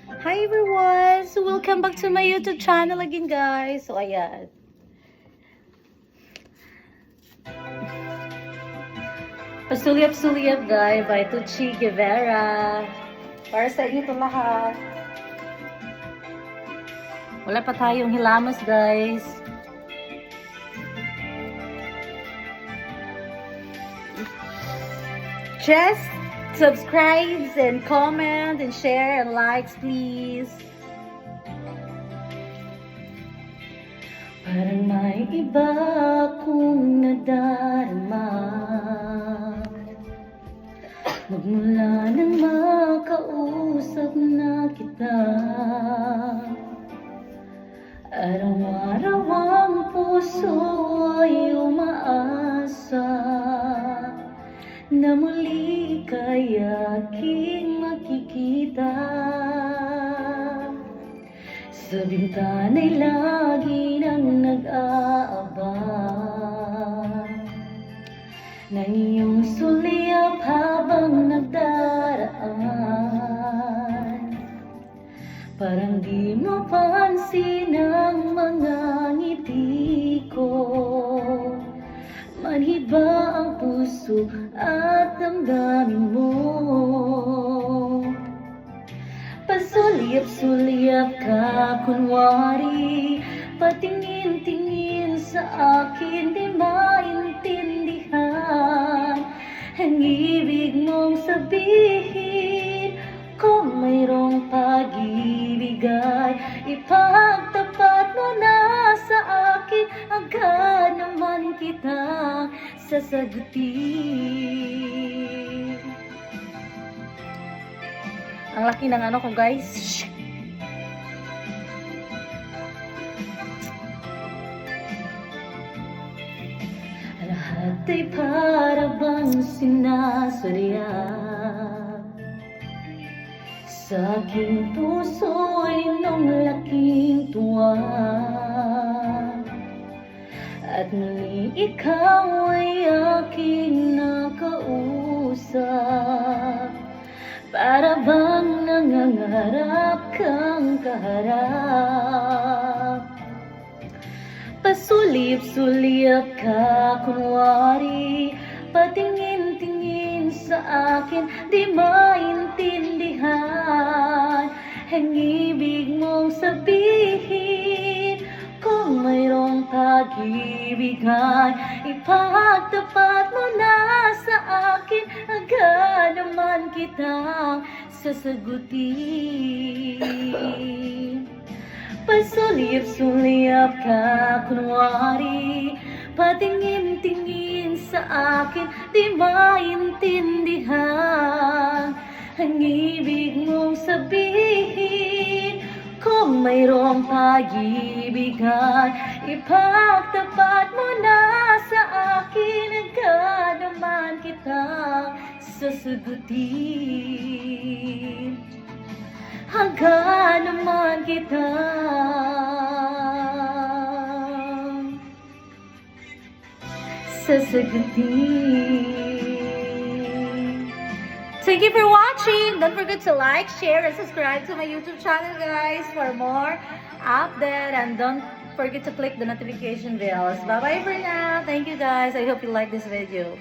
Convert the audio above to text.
Hi everyone! So welcome back to my YouTube channel again guys. So ayan. Pasulyap-sulyap guys by Tucci Guevara. Para sa inyo ito lahat. Wala pa tayong hilamos guys. Just subscribe and comment and share and likes please. Parang may iba akong nadarama magmula nang makausap na kita. Araw-araw ang puso ay umaasa na muli kay aking makikita. Sa bintana'y lagi nang nag-aabang na iyong sulyap habang nagdaraan. Parang di mapansin ang mga ngiti ko, manhiba ang puso at damdamin mo. Pasulyap-sulyap ka kunwari, patingin-tingin sa akin di maintindihan ang ibig mong sabihin. Kung mayroong pag-ibig ay ipagtapat mo na sa akin, agad naman kitang sasagutin. Ang laki ng ano ko guys. Lahat ay para bang sinasadya. Sa aking puso ay nung laking tuwa, at muli ikaw ay aking nakausap. Para bang nangangarap kang kaharap. Pasulyap-sulyap ka kunwari, patingin-tingin sa akin di maintindihan ang ibig mong sabihin. Kung mayroong pag-ibig ay ipagtapat mo na sa akin, agad naman kitang sasagutin. Pasulyap-sulyap ka kunwari, patingin-tingin sa akin di maintindihan ang ibig mong sabihin. Kung mayroong pag-ibig ay ipagtapat mo na sa akin, agad naman kitang sasagutin. Agad naman kitang sasagutin. Thank you for watching. Don't forget to like, share, and subscribe to my YouTube channel, guys, for more update. And don't forget to click the notification bells. Bye-bye for now. Thank you, guys. I hope you like this video.